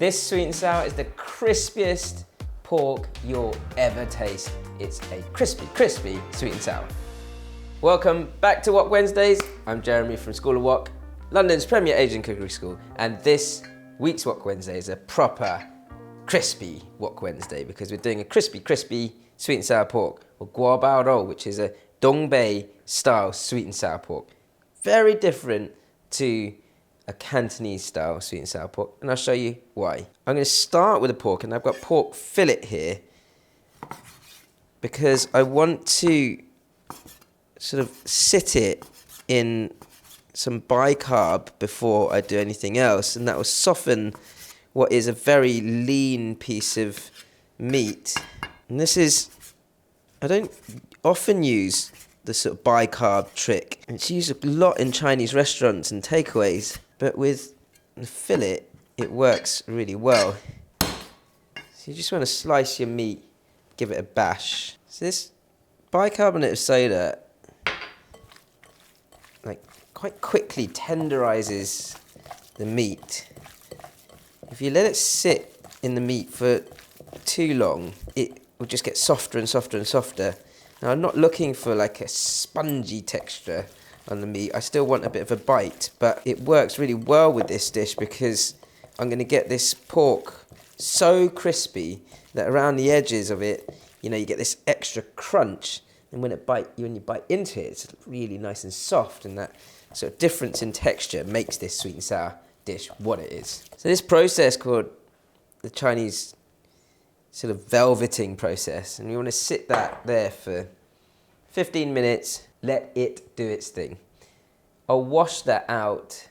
This sweet and sour is the crispiest pork you'll ever taste. It's a crispy sweet and sour. Welcome back to Wok Wednesdays. I'm Jeremy from School of Wok, London's premier Asian cookery school, and this week's Wok Wednesday is a proper crispy Wok Wednesday because we're doing a crispy sweet and sour pork, or guo bao rou, which is a Dongbei style sweet and sour pork. Very different to a Cantonese style sweet and sour pork, and I'll show you why. I'm going to start with the pork, and I've got pork fillet here because I want to sort of sit it in some bicarb before I do anything else, and that will soften what is a very lean piece of meat. And this is, I don't often use the sort of bicarb trick. It's used a lot in Chinese restaurants and takeaways, but with the fillet, it works really well. So you just want to slice your meat, give it a bash. So this bicarbonate of soda, like, quite quickly tenderizes the meat. If you let it sit in the meat for too long, it will just get softer and softer and softer. Now, I'm not looking for like a spongy texture on the meat. I still want a bit of a bite, but it works really well with this dish because I'm going to get this pork so crispy that around the edges of it, you know, you get this extra crunch. And when you bite into it, it's really nice and soft, and that sort of difference in texture makes this sweet and sour dish what it is. So this process called the Chinese sort of velveting process, and you want to sit that there for 15 minutes, let it do its thing. I'll wash that out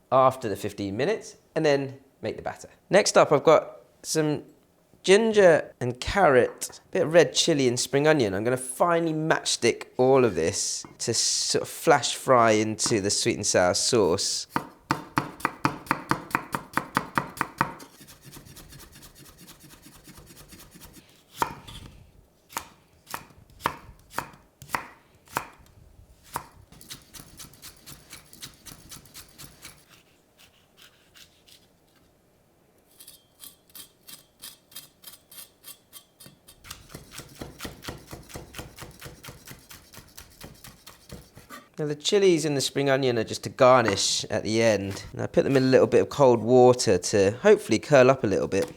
after the 15 minutes and then make the batter. Next up, I've got some ginger and carrot, a bit of red chilli and spring onion. I'm going to finely matchstick all of this to sort of flash fry into the sweet and sour sauce. Now the chilies and the spring onion are just to garnish at the end. And I put them in a little bit of cold water to hopefully curl up a little bit.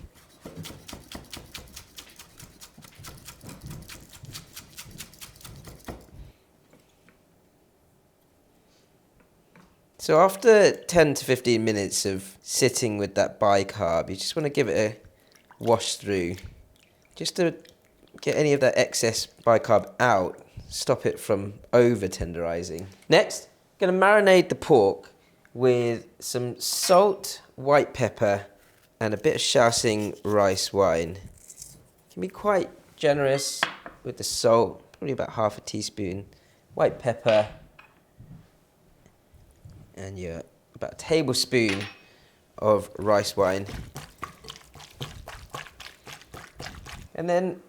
So after 10 to 15 minutes of sitting with that bicarb, you just want to give it a wash through, just to get any of that excess bicarb out. Stop it from over tenderising. Next, I'm going to marinate the pork with some salt, white pepper, and a bit of Shaoxing rice wine. You can be quite generous with the salt, probably about half a teaspoon, white pepper, and about a tablespoon of rice wine. And then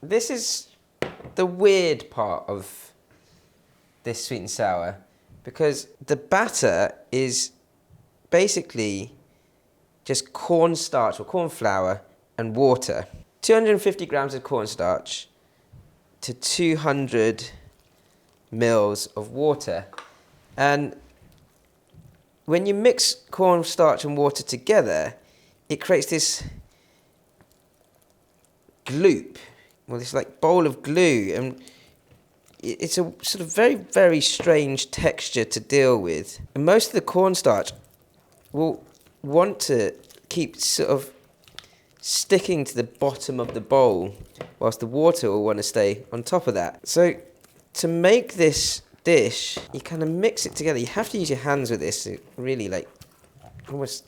this is the weird part of this sweet and sour, because the batter is basically just cornstarch or corn flour and water. 250 grams of cornstarch to 200 mils of water. And when you mix cornstarch and water together, it creates this gloop. Well, this like bowl of glue, and it's a sort of very strange texture to deal with. And most of the cornstarch will want to keep sort of sticking to the bottom of the bowl, whilst the water will want to stay on top of that. So to make this dish, you kind of mix it together. You have to use your hands with this to really like almost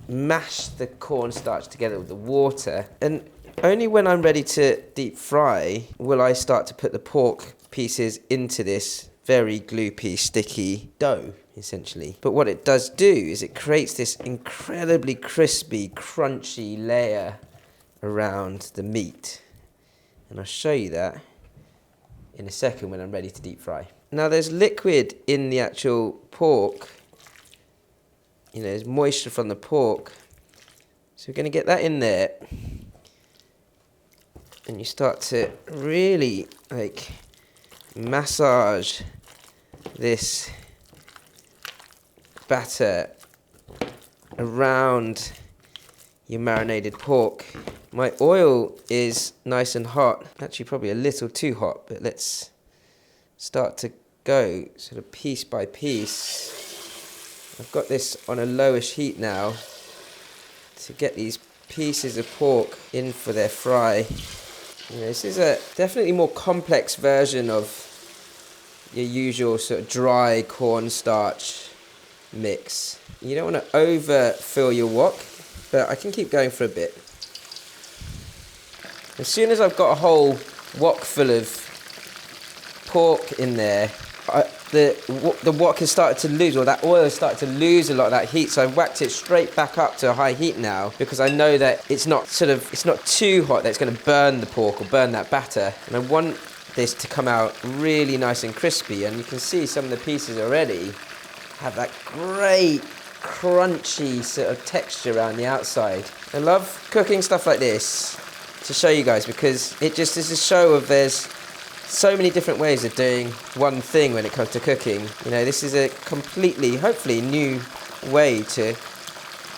mash the cornstarch together with the water. And only when I'm ready to deep fry will I start to put the pork pieces into this very gloopy, sticky dough, essentially. But what it does do is it creates this incredibly crispy, crunchy layer around the meat. And I'll show you that in a second when I'm ready to deep fry. Now there's liquid in the actual pork you know, there's moisture from the pork. So we're going to get that in there. And you start to really like massage this batter around your marinated pork. My oil is nice and hot, actually probably a little too hot, but let's start to go sort of piece by piece. I've got this on a lowish heat now to get these pieces of pork in for their fry. You know, this is a definitely more complex version of your usual sort of dry cornstarch mix. You don't want to overfill your wok, but I can keep going for a bit. As soon as I've got a whole wok full of pork in there, the wok has started to lose, or that oil has started to lose a lot of that heat. So I've whacked it straight back up to a high heat now, because I know that it's not too hot that it's going to burn the pork or burn that batter. And I want this to come out really nice and crispy. And you can see some of the pieces already have that great crunchy sort of texture around the outside. I love cooking stuff like this to show you guys, because it just is a show of there's so many different ways of doing one thing when it comes to cooking. You know, this is a completely, hopefully, new way to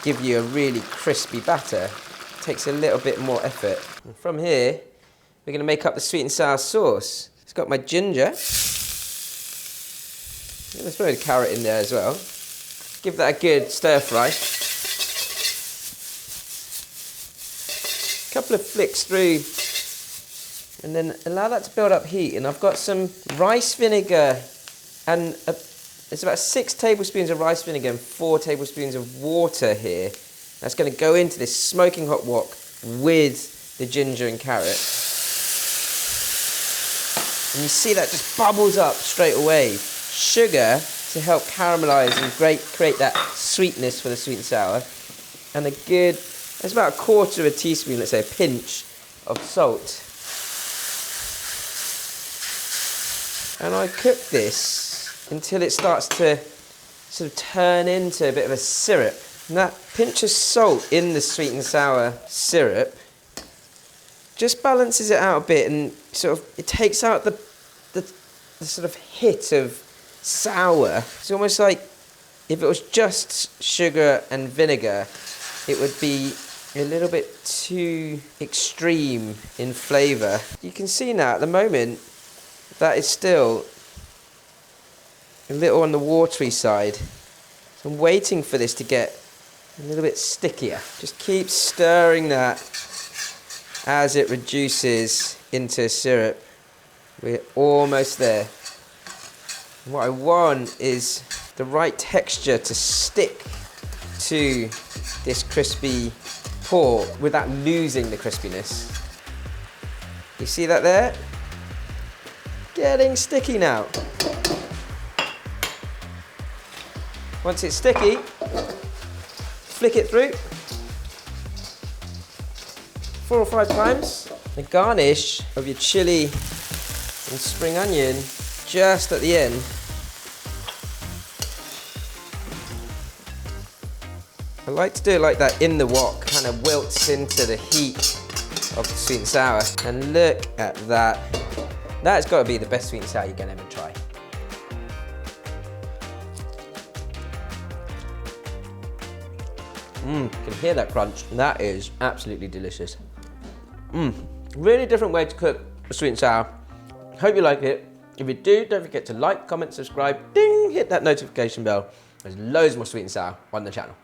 give you a really crispy batter. It takes a little bit more effort. And from here, we're going to make up the sweet and sour sauce. It's got my ginger. Let's throw a carrot in there as well. Give that a good stir fry. Couple of flicks through, and then allow that to build up heat. And I've got some rice vinegar, and it's about 6 tablespoons of rice vinegar and 4 tablespoons of water here. That's going to go into this smoking hot wok with the ginger and carrot. And you see that just bubbles up straight away. Sugar to help caramelize and create that sweetness for the sweet and sour. And it's about 1/4 of a teaspoon, let's say a pinch of salt. And I cook this until it starts to sort of turn into a bit of a syrup. And that pinch of salt in the sweet and sour syrup just balances it out a bit, and sort of it takes out the sort of hit of sour. It's almost like if it was just sugar and vinegar, it would be a little bit too extreme in flavour. You can see now at the moment that is still a little on the watery side. So I'm waiting for this to get a little bit stickier. Just keep stirring that as it reduces into syrup. We're almost there. What I want is the right texture to stick to this crispy pork without losing the crispiness. You see that there? Getting sticky now. Once it's sticky, flick it through 4 or 5 times. The garnish of your chilli and spring onion just at the end. I like to do it like that in the wok, kind of wilts into the heat of the sweet and sour. And look at that. That's got to be the best sweet and sour you can ever try. You can hear that crunch. That is absolutely delicious. Really different way to cook a sweet and sour. Hope you like it. If you do, don't forget to like, comment, subscribe, ding, hit that notification bell. There's loads more sweet and sour on the channel.